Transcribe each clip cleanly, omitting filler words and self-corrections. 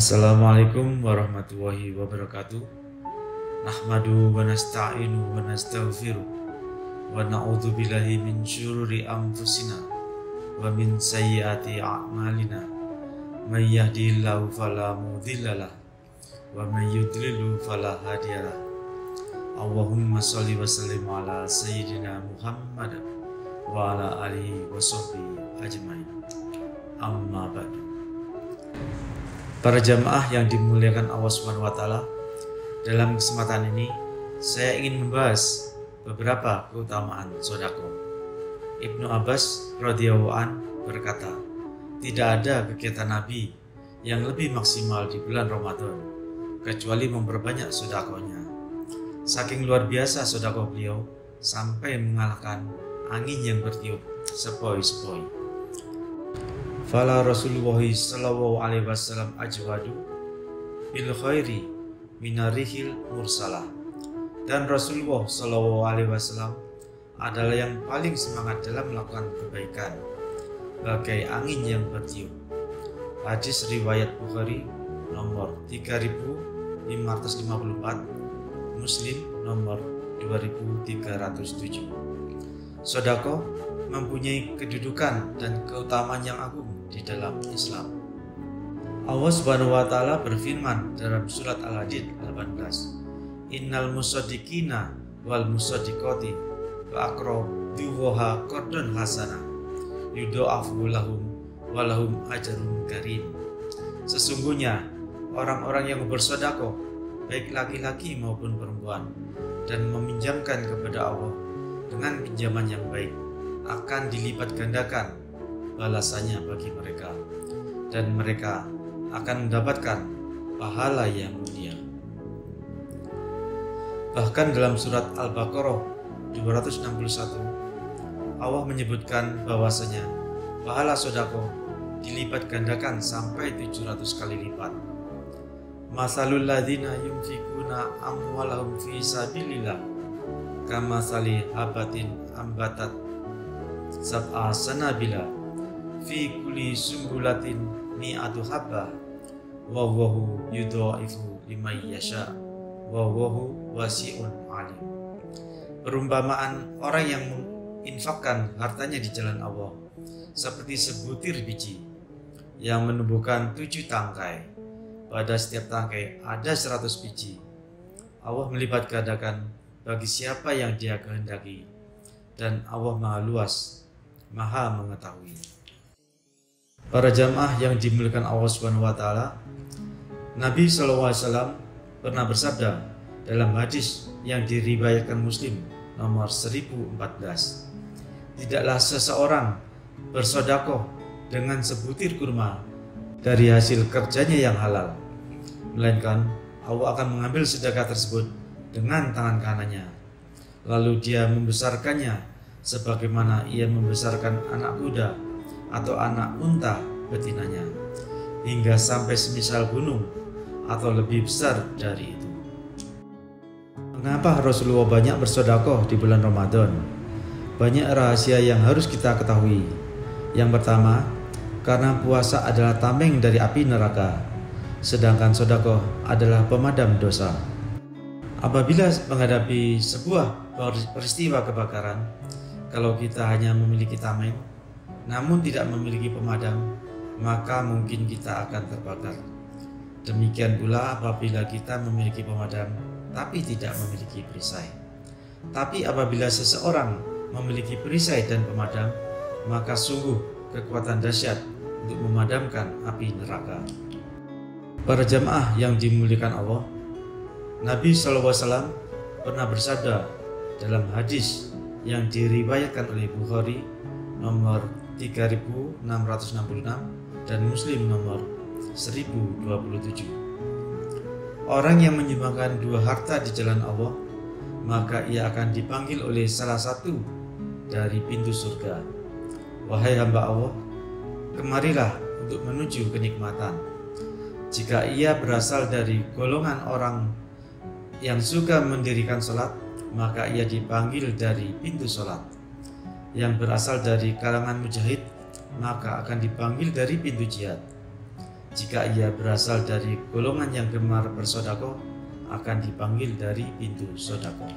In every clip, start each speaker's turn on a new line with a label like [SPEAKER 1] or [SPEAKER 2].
[SPEAKER 1] Assalamualaikum warahmatullahi wabarakatuh. Nahmadu wa nasta'inu wa nastaghfiru wa na'udzu billahi min syururi anfusina wa min sayyiati a'malina. May yahdihillahu fala mudhillalah wa may yudlilhu fala hadiyalah. Allahumma shalli wa sallim ala sayyidina Muhammad wa ala alihi wa sahbihi ajmain. Amma ba'du. Para jamaah yang dimuliakan Allah Subhanahu wa taala, dalam kesempatan ini saya ingin membahas beberapa keutamaan sedekah. Ibnu Abbas radhiyallahu an berkata, tidak ada kegiatan Nabi yang lebih maksimal di bulan Ramadan kecuali memperbanyak sedekahnya. Saking luar biasa sedekah beliau sampai mengalahkan angin yang bertiup sepoi-sepoi. Fala Rasulullah sallallahu alaihi wasallam ajwadu bil khairi minarihil mursalah. Dan Rasulullah sallallahu alaihi wasallam adalah yang paling semangat dalam melakukan kebaikan bagai angin yang bertiup. Hadis riwayat Bukhari nomor 3554, Muslim nomor 2307. Sedekah mempunyai kedudukan dan keutamaan yang agung di dalam Islam. Allah Subhanahu wa taala berfirman dalam surat Al-Hadid 18, Innal musaddiqina wal musaddiqati wa aqraduha qardun hasanah yudha'afu lahum wa lahum ajrun karim. Sesungguhnya orang-orang yang bersedekah, baik laki-laki maupun perempuan, dan meminjamkan kepada Allah dengan pinjaman yang baik, akan dilipat gandakan balasannya bagi mereka, dan mereka akan mendapatkan pahala yang mulia. Bahkan dalam surat Al-Baqarah 261 Allah menyebutkan bahwasanya pahala sedekah dilipat gandakan sampai 700 kali lipat. Masalul ladzina yunfikuna amwalahum fi sabilillah kamatsali habatin ambatat sab'a sanabila fi kulli sumbulatin mi'atu habbah wa huwa yudha'ifu liman yasha wa huwa wasi'un alim. Perumpamaan orang yang menginfakkan hartanya di jalan Allah seperti sebutir biji yang menumbuhkan 7 tangkai. Pada setiap tangkai ada 100 biji. Allah melipat gandakan bagi siapa yang Dia kehendaki, dan Allah Maha Luas, Maha Mengetahui. Para jamaah yang dimuliakan Allah Subhanahu wa taala, Nabi SAW pernah bersabda dalam hadis yang diriwayatkan Muslim nomor 1014, tidaklah seseorang bersedekah dengan sebutir kurma dari hasil kerjanya yang halal, melainkan Allah akan mengambil sedekah tersebut dengan tangan kanannya, lalu Dia membesarkannya sebagaimana Ia membesarkan anak kuda atau anak unta betinanya, hingga sampai semisal gunung atau lebih besar dari itu. Mengapa Rasulullah banyak bersedekah di bulan Ramadan? Banyak rahasia yang harus kita ketahui. Yang pertama, karena puasa adalah tameng dari api neraka, sedangkan sedekah adalah pemadam dosa. Apabila menghadapi sebuah peristiwa kebakaran, kalau kita hanya memiliki tameng namun tidak memiliki pemadam, maka mungkin kita akan terbakar. Demikian pula apabila kita memiliki pemadam tapi tidak memiliki perisai. Tapi apabila seseorang memiliki perisai dan pemadam, maka sungguh kekuatan dahsyat untuk memadamkan api neraka. Para jamaah yang dimuliakan Allah, Nabi SAW pernah bersabda dalam hadis yang diriwayatkan oleh Bukhari nomor 3666 dan Muslim nomor 1027. Orang yang menyumbangkan 2 harta di jalan Allah, maka ia akan dipanggil oleh salah satu dari pintu surga. Wahai hamba Allah, kemarilah untuk menuju kenikmatan. Jika ia berasal dari golongan orang yang suka mendirikan sholat, maka ia dipanggil dari pintu sholat. Yang berasal dari kalangan mujahid, maka akan dipanggil dari pintu jihad. Jika ia berasal dari golongan yang gemar bersedekah, akan dipanggil dari pintu sedekah.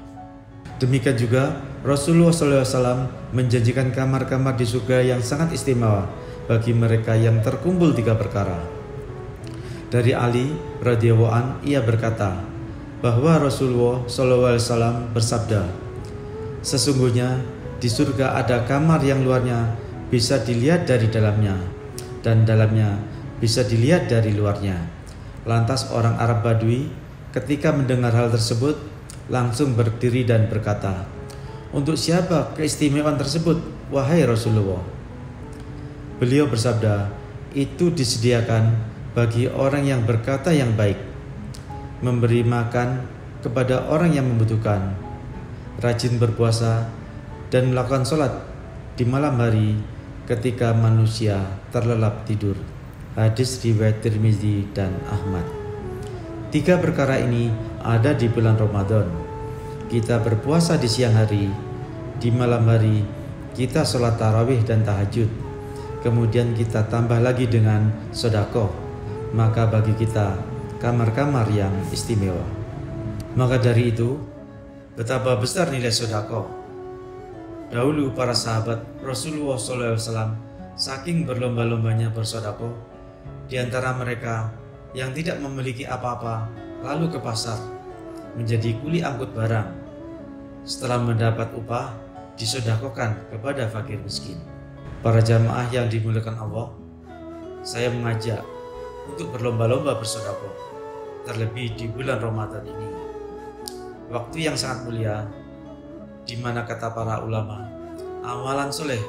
[SPEAKER 1] Demikian juga Rasulullah SAW menjanjikan kamar-kamar di surga yang sangat istimewa bagi mereka yang terkumpul 3 perkara. Dari Ali radhiyallahu an, ia berkata bahwa Rasulullah SAW bersabda, sesungguhnya di surga ada kamar yang luarnya bisa dilihat dari dalamnya, dan dalamnya bisa dilihat dari luarnya. Lantas orang Arab Badui ketika mendengar hal tersebut langsung berdiri dan berkata, untuk siapa keistimewaan tersebut, wahai Rasulullah? Beliau bersabda, itu disediakan bagi orang yang berkata yang baik, memberi makan kepada orang yang membutuhkan, rajin berpuasa, dan melakukan sholat di malam hari ketika manusia terlelap tidur. Hadis riwayat Tirmizi dan Ahmad. 3 perkara ini ada di bulan Ramadan. Kita berpuasa di siang hari, di malam hari kita sholat tarawih dan tahajud, kemudian kita tambah lagi dengan sedekah, maka bagi kita kamar-kamar yang istimewa. Maka dari itu, betapa besar nilai sedekah. Dahulu para sahabat Rasulullah SAW saking berlomba-lombanya bersedekah, di antara mereka yang tidak memiliki apa-apa lalu ke pasar menjadi kuli angkut barang. Setelah mendapat upah, disedekahkan kepada fakir miskin. Para jamaah yang dimuliakan Allah, saya mengajak untuk berlomba-lomba bersedekah, terlebih di bulan Ramadan ini. Waktu yang sangat mulia, di mana kata para ulama, amalan soleh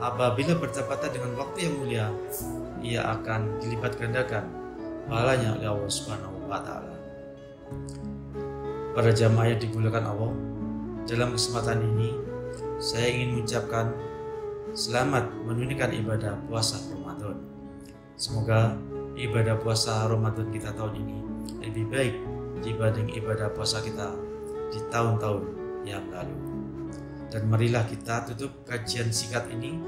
[SPEAKER 1] apabila bertepatan dengan waktu yang mulia, ia akan dilipat gandakan pahalanya oleh Allah Subhanahu wa Ta'ala. Para jamaah yang dimuliakan Allah, dalam kesempatan ini saya ingin mengucapkan selamat menunaikan ibadah puasa Ramadan. Semoga ibadah puasa Ramadan kita tahun ini lebih baik dibanding ibadah puasa kita di tahun-tahun yang lalu. Dan marilah kita tutup kajian singkat ini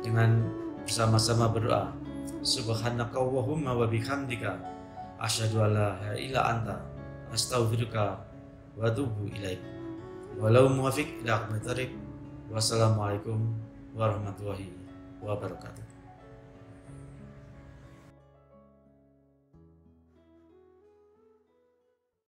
[SPEAKER 1] dengan bersama-sama berdoa. Subhanakallahumma wa bihamdika asyhadu an la ilaha illa anta astaghfiruka wa atubu ilaik. Walau muwafiq ila aqwamit thariq. Wassalamualaikum warahmatullahi wabarakatuh.